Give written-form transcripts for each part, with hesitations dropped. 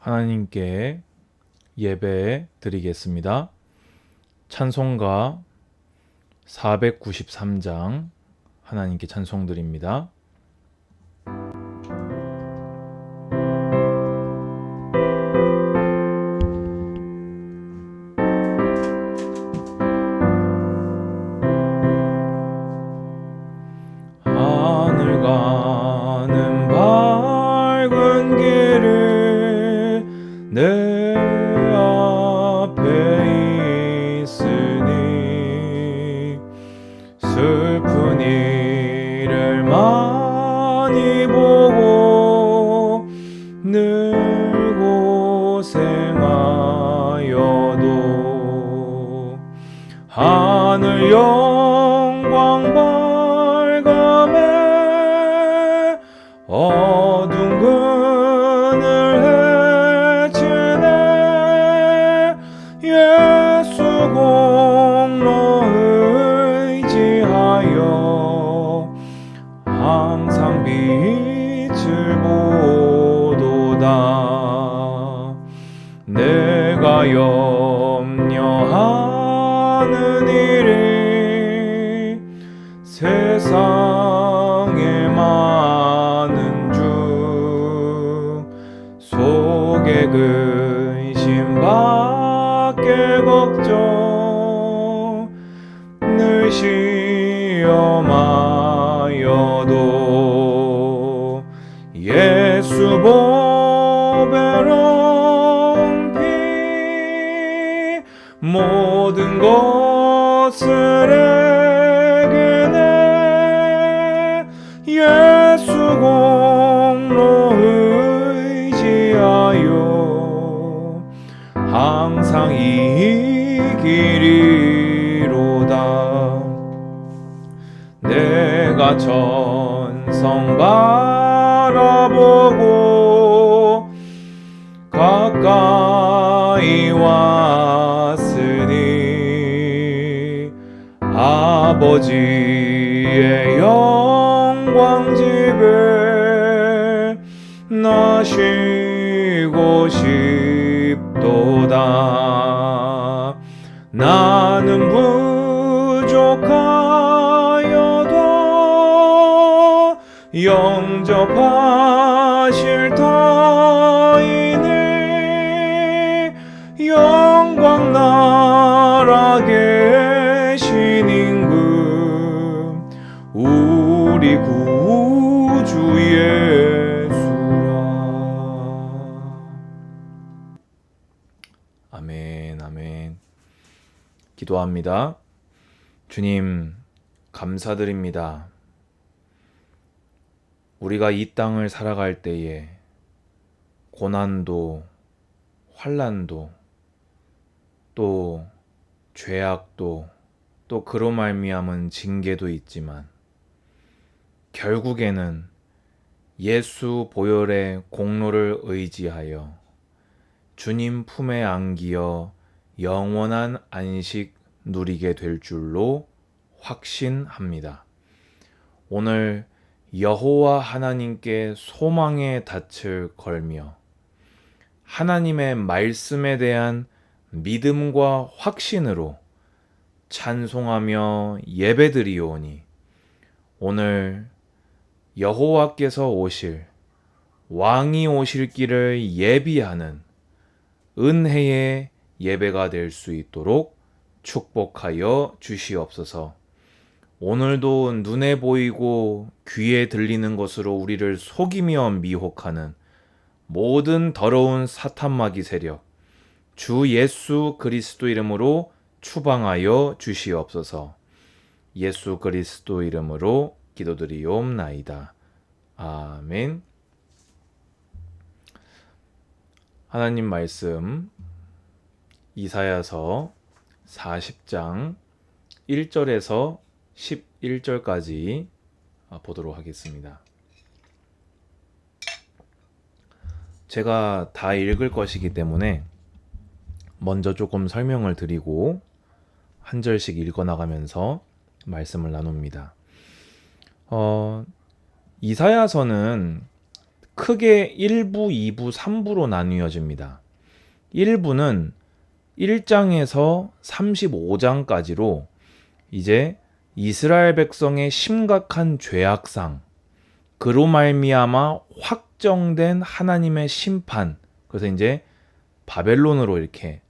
하나님께 예배 드리겠습니다. 찬송가 493장 하나님께 찬송 드립니다. 하늘 가는 밝은 길을 내 앞에 있으니 슬픈 일을 많이 보고 늘 고생하여도 하늘 영광 밝음에 어두운 그늘 헤치네 예수 공로 의지하여 항상 빛을 보도다. 내가 염려하는 일이 세상에 많은 중 속에 근심 밖에 걱정 늘 시험하여도 예수 보배로운 피 모든 것을 해결해 예수 공로 의지하여 항상 이기리로다. 내가 천성 바라보고 가까이 왔으니 아버지의 영광 집에 나 쉬고 싶도다. 나는 부족하여도 영접하실 터이니 영광 나라 계신 임금 우리 구주 예수라. 아멘, 아멘. 기도합니다. 주님, 감사드립니다. 우리가 이 땅을 살아갈 때에 고난도, 환난도, 또 죄악도, 또 그로 말미암은 징계도 있지만 결국에는 예수 보혈의 공로를 의지하여 주님 품에 안기어 영원한 안식 누리게 될 줄로 확신합니다. 오늘 여호와 하나님께 소망의 닻을 걸며 하나님의 말씀에 대한 믿음과 확신으로 찬송하며 예배드리오니 오늘 여호와께서 오실 왕이 오실 길을 예비하는 은혜의 예배가 될 수 있도록 축복하여 주시옵소서. 오늘도 눈에 보이고 귀에 들리는 것으로 우리를 속이며 미혹하는 모든 더러운 사탄마귀 세력 주 예수 그리스도 이름으로 추방하여 주시옵소서. 예수 그리스도 이름으로 기도드리옵나이다. 아멘. 하나님 말씀 이사야서 40장 1절에서 11절까지 보도록 하겠습니다. 제가 다 읽을 것이기 때문에 먼저 조금 설명을 드리고 한 절씩 읽어나가면서 말씀을 나눕니다. 이사야서는 크게 1부, 2부, 3부로 나뉘어집니다. 1부는 1장에서 35장까지로 이제 이스라엘 백성의 심각한 죄악상, 그로 말미암아 확정된 하나님의 심판, 그래서 이제 바벨론으로 이렇게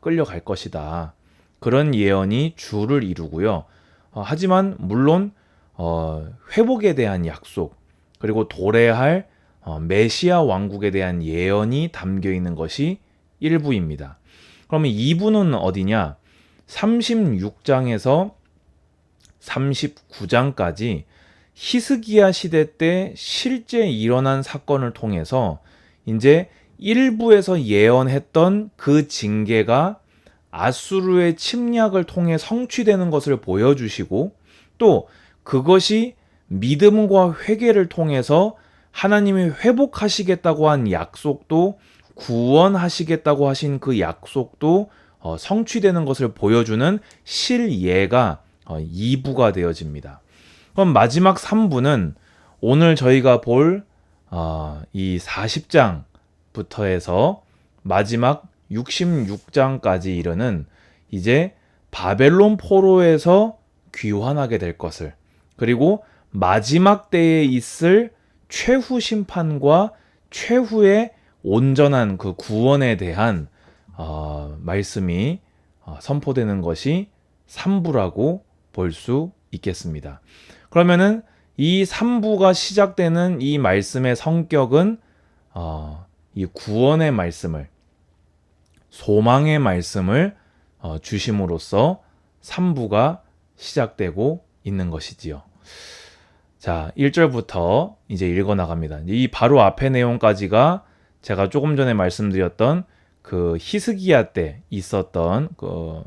끌려갈 것이다. 그런 예언이 주를 이루고요. 하지만 물론 회복에 대한 약속, 그리고 도래할 메시아 왕국에 대한 예언이 담겨 있는 것이 1부입니다. 그러면 2부는 어디냐? 36장에서 39장까지 히스기야 시대 때 실제 일어난 사건을 통해서 이제 1부에서 예언했던 그 징계가 아수르의 침략을 통해 성취되는 것을 보여주시고, 또 그것이 믿음과 회개를 통해서 하나님이 회복하시겠다고 한 약속도, 구원하시겠다고 하신 그 약속도 성취되는 것을 보여주는 실예가 2부가 되어집니다. 그럼 마지막 3부는 오늘 저희가 볼 이 40장부터 해서 마지막 66장까지 이르는 이제 바벨론 포로에서 귀환하게 될 것을, 그리고 마지막 때에 있을 최후 심판과 최후의 온전한 그 구원에 대한 말씀이 선포되는 것이 3부라고 볼 수 있겠습니다. 그러면은 이 3부가 시작되는 이 말씀의 성격은 이 구원의 말씀을, 소망의 말씀을 주심으로써 3부가 시작되고 있는 것이지요. 자, 1절부터 이제 읽어 나갑니다. 이 바로 앞의 내용까지가 제가 조금 전에 말씀드렸던 그 히스기야 때 있었던 그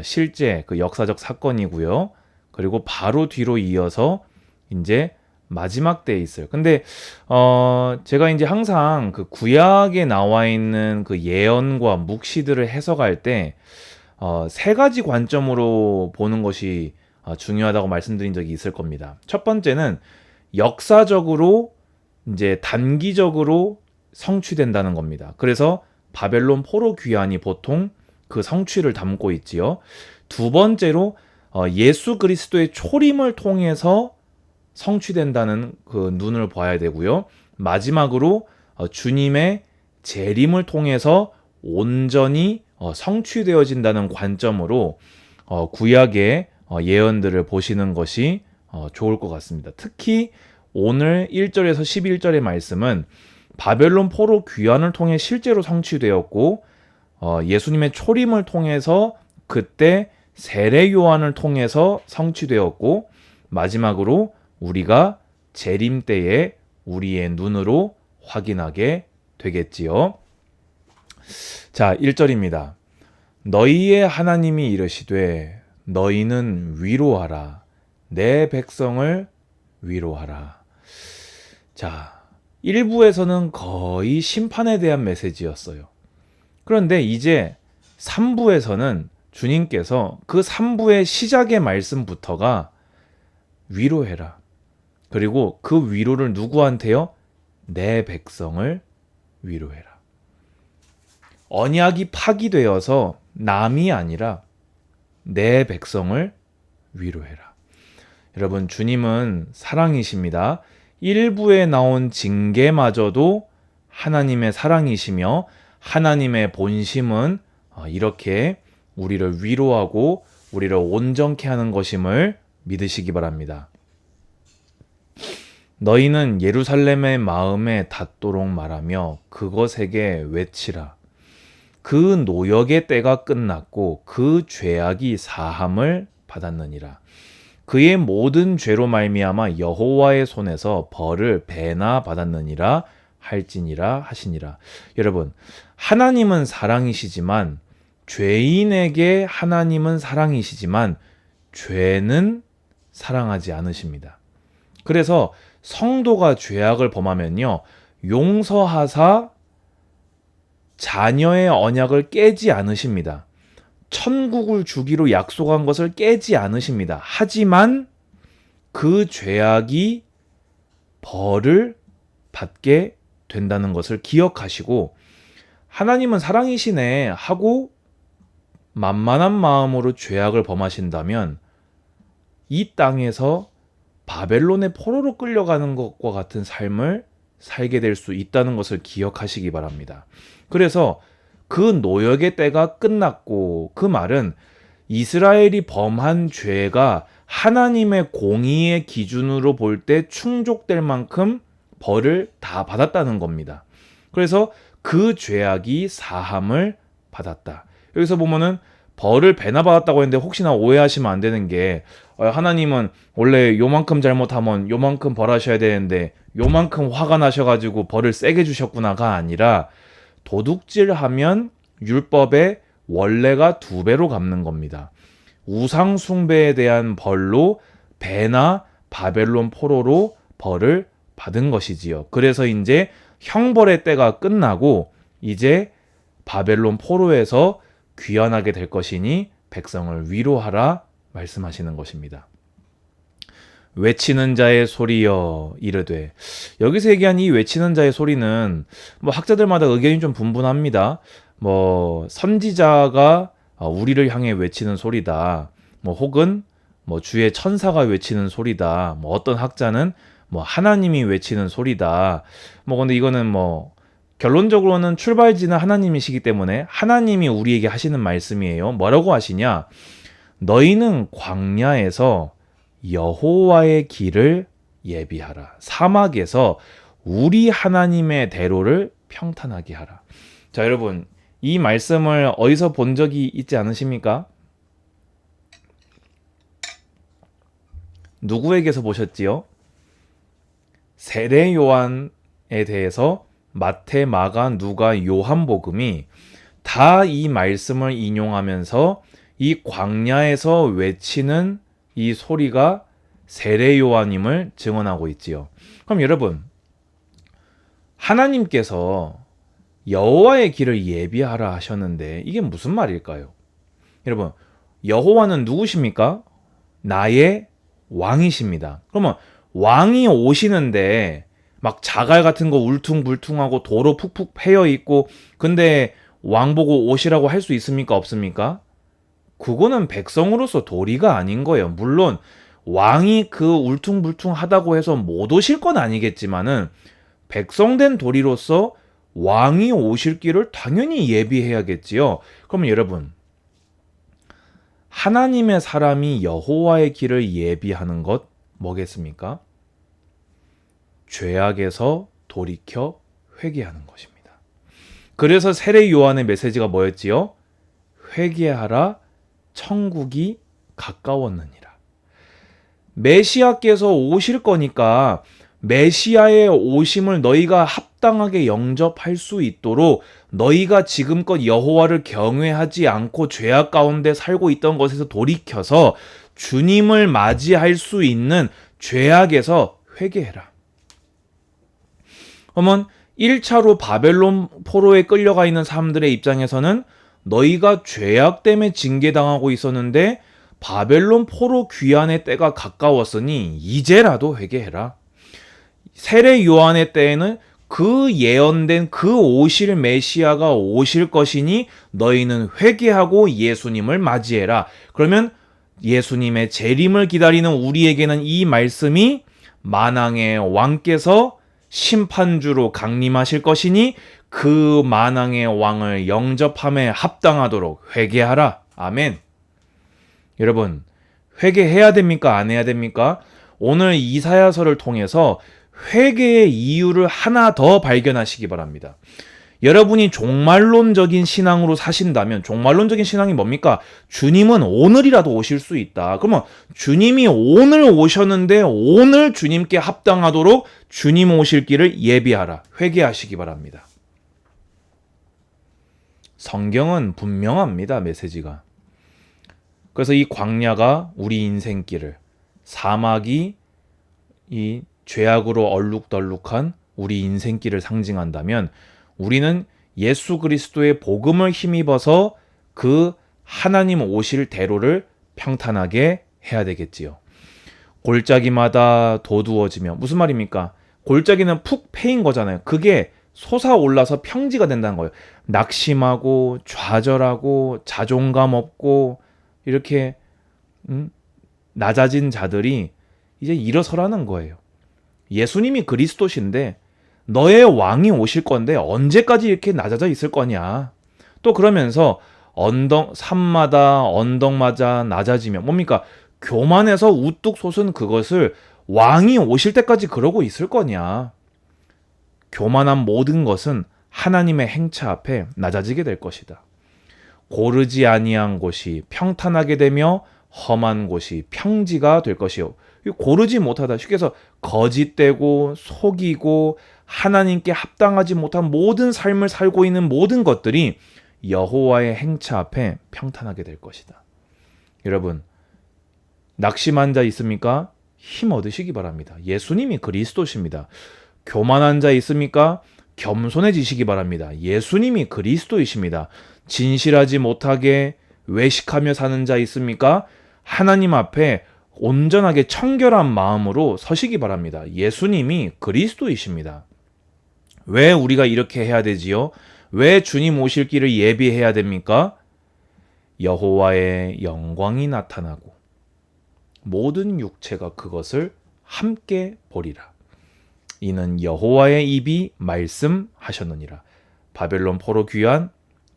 실제 그 역사적 사건이고요. 그리고 바로 뒤로 이어서 이제 마지막 때에 있어요. 근데 제가 이제 항상 그 구약에 나와 있는 그 예언과 묵시들을 해석할 때 세 가지 관점으로 보는 것이 중요하다고 말씀드린 적이 있을 겁니다. 첫 번째는 역사적으로 이제 단기적으로 성취된다는 겁니다. 그래서 바벨론 포로 귀환이 보통 그 성취를 담고 있지요. 두 번째로 예수 그리스도의 초림을 통해서 성취된다는 그 눈을 봐야 되고요. 마지막으로 주님의 재림을 통해서 온전히 성취되어진다는 관점으로 구약의 예언들을 보시는 것이 좋을 것 같습니다. 특히 오늘 1절에서 11절의 말씀은 바벨론 포로 귀환을 통해 실제로 성취되었고, 예수님의 초림을 통해서 그때 세례 요한을 통해서 성취되었고, 마지막으로 우리가 재림 때에 우리의 눈으로 확인하게 되겠지요. 자, 1절입니다. 너희의 하나님이 이르시되 너희는 위로하라. 내 백성을 위로하라. 자, 1부에서는 거의 심판에 대한 메시지였어요. 그런데 이제 3부에서는 주님께서 그 3부의 시작의 말씀부터가 위로해라. 그리고 그 위로를 누구한테요? 내 백성을 위로해라. 언약이 파기되어서 남이 아니라 내 백성을 위로해라. 여러분, 주님은 사랑이십니다. 1부에 나온 징계마저도 하나님의 사랑이시며, 하나님의 본심은 이렇게 우리를 위로하고 우리를 온전케 하는 것임을 믿으시기 바랍니다. 너희는 예루살렘의 마음에 닿도록 말하며 그것에게 외치라. 그 노역의 때가 끝났고 그 죄악이 사함을 받았느니라. 그의 모든 죄로 말미암아 여호와의 손에서 벌을 배나 받았느니라 할지니라 하시니라. 여러분, 하나님은 사랑이시지만, 죄인에게 하나님은 사랑이시지만 죄는 사랑하지 않으십니다. 그래서 성도가 죄악을 범하면요, 용서하사 자녀의 언약을 깨지 않으십니다. 천국을 주기로 약속한 것을 깨지 않으십니다. 하지만 그 죄악이 벌을 받게 된다는 것을 기억하시고 하나님은 사랑이시네 하고 만만한 마음으로 죄악을 범하신다면 이 땅에서 바벨론의 포로로 끌려가는 것과 같은 삶을 살게 될 수 있다는 것을 기억하시기 바랍니다. 그래서 그 노역의 때가 끝났고, 그 말은 이스라엘이 범한 죄가 하나님의 공의의 기준으로 볼 때 충족될 만큼 벌을 다 받았다는 겁니다. 그래서 그 죄악이 사함을 받았다. 여기서 보면은 벌을 배나 받았다고 했는데 혹시나 오해하시면 안 되는 게 하나님은 원래 요만큼 잘못하면 요만큼 벌하셔야 되는데 요만큼 화가 나셔가지고 벌을 세게 주셨구나가 아니라 도둑질하면 율법의 원래가 2배로 갚는 겁니다. 우상 숭배에 대한 벌로 배나 바벨론 포로로 벌을 받은 것이지요. 그래서 이제 형벌의 때가 끝나고 이제 바벨론 포로에서 귀환하게 될 것이니 백성을 위로하라 말씀하시는 것입니다. 외치는 자의 소리여 이르되, 여기서 얘기한 이 외치는 자의 소리는 학자들마다 의견이 좀 분분합니다. 선지자가 우리를 향해 외치는 소리다. 혹은 주의 천사가 외치는 소리다. 어떤 학자는 하나님이 외치는 소리다. 근데 이거는 결론적으로는 출발지는 하나님이시기 때문에 하나님이 우리에게 하시는 말씀이에요. 뭐라고 하시냐? 너희는 광야에서 여호와의 길을 예비하라. 사막에서 우리 하나님의 대로를 평탄하게 하라. 자, 여러분, 이 말씀을 어디서 본 적이 있지 않으십니까? 누구에게서 보셨지요? 세례 요한에 대해서 마태, 마가, 누가, 요한복음이 다 이 말씀을 인용하면서 이 광야에서 외치는 이 소리가 세례 요한임을 증언하고 있지요. 그럼 여러분, 하나님께서 여호와의 길을 예비하라 하셨는데 이게 무슨 말일까요? 여러분, 여호와는 누구십니까? 나의 왕이십니다. 그러면 왕이 오시는데 자갈 같은 거 울퉁불퉁하고 도로 푹푹 패여 있고, 근데 왕 보고 오시라고 할 수 있습니까? 없습니까? 그거는 백성으로서 도리가 아닌 거예요. 물론 왕이 그 울퉁불퉁하다고 해서 못 오실 건 아니겠지만은 백성된 도리로서 왕이 오실 길을 당연히 예비해야겠지요. 그러면 여러분, 하나님의 사람이 여호와의 길을 예비하는 것 뭐겠습니까? 죄악에서 돌이켜 회개하는 것입니다. 그래서 세례 요한의 메시지가 뭐였지요? 회개하라, 천국이 가까웠느니라. 메시아께서 오실 거니까 메시아의 오심을 너희가 합당하게 영접할 수 있도록 너희가 지금껏 여호와를 경외하지 않고 죄악 가운데 살고 있던 것에서 돌이켜서 주님을 맞이할 수 있는 죄악에서 회개해라. 그러면 1차로 바벨론 포로에 끌려가 있는 사람들의 입장에서는 너희가 죄악 때문에 징계당하고 있었는데 바벨론 포로 귀환의 때가 가까웠으니 이제라도 회개해라. 세례 요한의 때에는 그 예언된 그 오실 메시아가 오실 것이니 너희는 회개하고 예수님을 맞이해라. 그러면 예수님의 재림을 기다리는 우리에게는 이 말씀이 만왕의 왕께서 심판주로 강림하실 것이니 그 만왕의 왕을 영접함에 합당하도록 회개하라. 아멘. 여러분, 회개해야 됩니까? 안 해야 됩니까? 오늘 이사야서를 통해서 회개의 이유를 하나 더 발견하시기 바랍니다. 여러분이 종말론적인 신앙으로 사신다면, 종말론적인 신앙이 뭡니까? 주님은 오늘이라도 오실 수 있다. 그러면 주님이 오늘 오셨는데 오늘 주님께 합당하도록 주님 오실 길을 예비하라. 회개하시기 바랍니다. 성경은 분명합니다. 메시지가. 그래서 이 광야가 우리 인생길을, 사막이 이 죄악으로 얼룩덜룩한 우리 인생길을 상징한다면 우리는 예수 그리스도의 복음을 힘입어서 그 하나님 오실 대로를 평탄하게 해야 되겠지요. 골짜기마다 도두어지며, 무슨 말입니까? 골짜기는 푹 패인 거잖아요. 그게 솟아올라서 평지가 된다는 거예요. 낙심하고 좌절하고 자존감 없고 이렇게 낮아진 자들이 이제 일어서라는 거예요. 예수님이 그리스도신데 너의 왕이 오실 건데 언제까지 이렇게 낮아져 있을 거냐. 또 그러면서 산마다 언덕마다 낮아지며 뭡니까? 교만해서 우뚝 솟은 그것을 왕이 오실 때까지 그러고 있을 거냐. 교만한 모든 것은 하나님의 행차 앞에 낮아지게 될 것이다. 고르지 아니한 곳이 평탄하게 되며 험한 곳이 평지가 될 것이요. 고르지 못하다. 쉽게 해서 거짓되고 속이고 하나님께 합당하지 못한 모든 삶을 살고 있는 모든 것들이 여호와의 행차 앞에 평탄하게 될 것이다. 여러분, 낙심한 자 있습니까? 힘 얻으시기 바랍니다. 예수님이 그리스도십니다. 교만한 자 있습니까? 겸손해지시기 바랍니다. 예수님이 그리스도이십니다. 진실하지 못하게 외식하며 사는 자 있습니까? 하나님 앞에 온전하게 청결한 마음으로 서시기 바랍니다. 예수님이 그리스도이십니다. 왜 우리가 이렇게 해야 되지요? 왜 주님 오실 길을 예비해야 됩니까? 여호와의 영광이 나타나고 모든 육체가 그것을 함께 보리라. 이는 여호와의 입이 말씀하셨느니라. 바벨론 포로 귀환,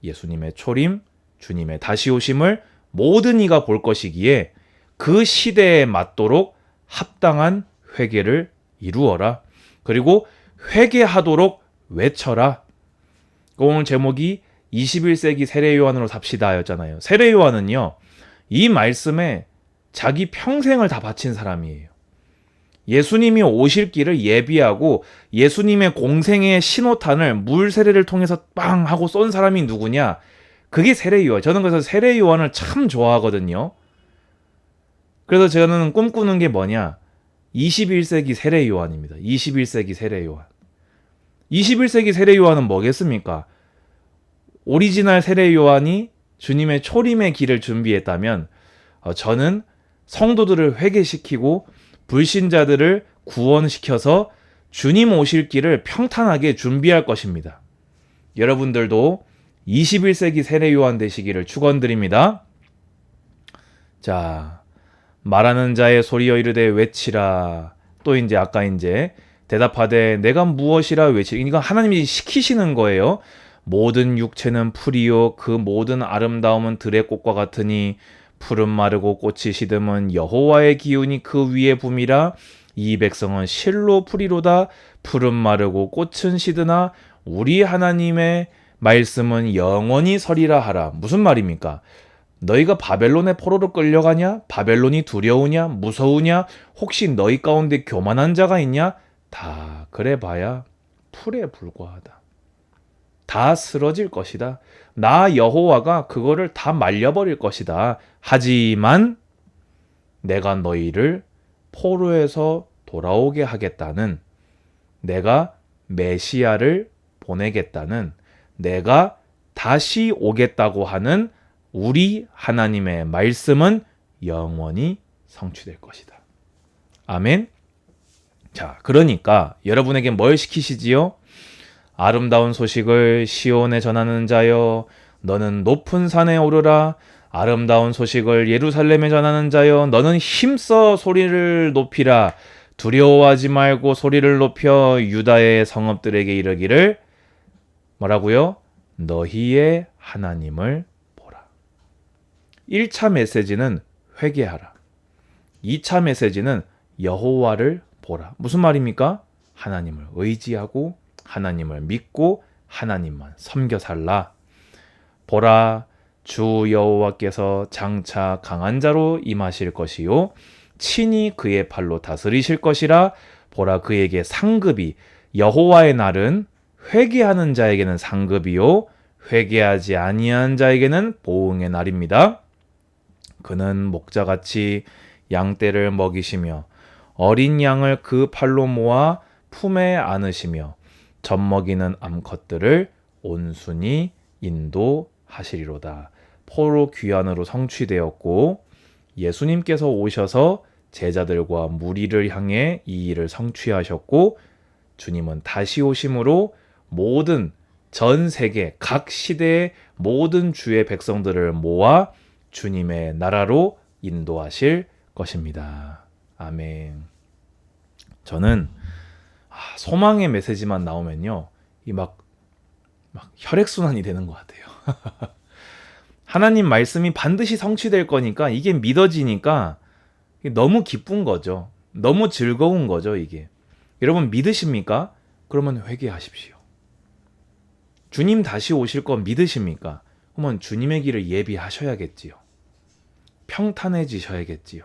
예수님의 초림, 주님의 다시 오심을 모든 이가 볼 것이기에 그 시대에 맞도록 합당한 회개를 이루어라. 그리고 회개하도록 외쳐라. 오늘 제목이 21세기 세례 요한으로 삽시다 였잖아요. 세례 요한은요, 이 말씀에 자기 평생을 다 바친 사람이에요. 예수님이 오실 길을 예비하고 예수님의 공생의 신호탄을 물 세례를 통해서 빵 하고 쏜 사람이 누구냐? 그게 세례 요한. 저는 그래서 세례 요한을 참 좋아하거든요. 그래서 저는 꿈꾸는 게 뭐냐? 21세기 세례 요한입니다. 21세기 세례 요한. 21세기 세례 요한은 뭐겠습니까? 오리지널 세례 요한이 주님의 초림의 길을 준비했다면 저는 성도들을 회개시키고 불신자들을 구원시켜서 주님 오실 길을 평탄하게 준비할 것입니다. 여러분들도 21세기 세례 요한 되시기를 축원드립니다. 자, 말하는 자의 소리여 이르되 외치라. 또 이제 아까 대답하되 내가 무엇이라 외치라. 이건 하나님이 시키시는 거예요. 모든 육체는 풀이요 그 모든 아름다움은 들의 꽃과 같으니 푸른 마르고 꽃이 시듬은 여호와의 기운이 그 위에 붐이라. 이 백성은 실로 풀이로다. 푸른 마르고 꽃은 시드나 우리 하나님의 말씀은 영원히 서리라 하라. 무슨 말입니까? 너희가 바벨론의 포로로 끌려가냐? 바벨론이 두려우냐? 무서우냐? 혹시 너희 가운데 교만한 자가 있냐? 다 그래봐야 풀에 불과하다. 다 쓰러질 것이다. 나 여호와가 그거를 다 말려버릴 것이다. 하지만 내가 너희를 포로에서 돌아오게 하겠다는, 내가 메시아를 보내겠다는, 내가 다시 오겠다고 하는 우리 하나님의 말씀은 영원히 성취될 것이다. 아멘. 자, 그러니까 여러분에게 뭘 시키시지요? 아름다운 소식을 시온에 전하는 자여, 너는 높은 산에 오르라. 아름다운 소식을 예루살렘에 전하는 자여, 너는 힘써 소리를 높이라. 두려워하지 말고 소리를 높여 유다의 성읍들에게 이르기를 뭐라고요? 너희의 하나님을 보라. 1차 메시지는 회개하라. 2차 메시지는 여호와를 보라. 무슨 말입니까? 하나님을 의지하고 하나님을 믿고 하나님만 섬겨 살라. 보라, 주 여호와께서 장차 강한 자로 임하실 것이요 친히 그의 팔로 다스리실 것이라. 보라, 그에게 상급이, 여호와의 날은 회개하는 자에게는 상급이요 회개하지 아니한 자에게는 보응의 날입니다. 그는 목자같이 양떼를 먹이시며 어린 양을 그 팔로 모아 품에 안으시며 젖먹이는 암컷들을 온순히 인도하시리로다. 포로 귀환으로 성취되었고 예수님께서 오셔서 제자들과 무리를 향해 이 일을 성취하셨고 주님은 다시 오심으로 모든 전 세계 각 시대의 모든 주의 백성들을 모아 주님의 나라로 인도하실 것입니다. 아멘. 저는 소망의 메시지만 나오면요, 이 막 혈액순환이 되는 것 같아요. 하나님 말씀이 반드시 성취될 거니까 이게 믿어지니까 너무 기쁜 거죠. 너무 즐거운 거죠, 이게. 여러분 믿으십니까? 그러면 회개하십시오. 주님 다시 오실 거 믿으십니까? 그러면 주님의 길을 예비하셔야겠지요. 평탄해지셔야겠지요.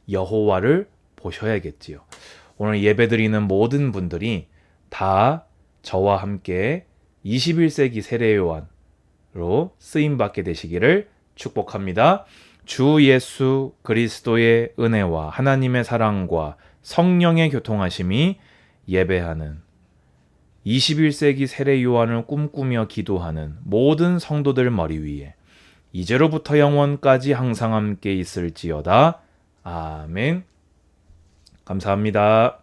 여호와를 보셔야겠지요. 오늘 예배드리는 모든 분들이 다 저와 함께 21세기 세례요한으로 쓰임받게 되시기를 축복합니다. 주 예수 그리스도의 은혜와 하나님의 사랑과 성령의 교통하심이 예배하는 21세기 세례 요한을 꿈꾸며 기도하는 모든 성도들 머리 위에 이제로부터 영원까지 항상 함께 있을지어다. 아멘. 감사합니다.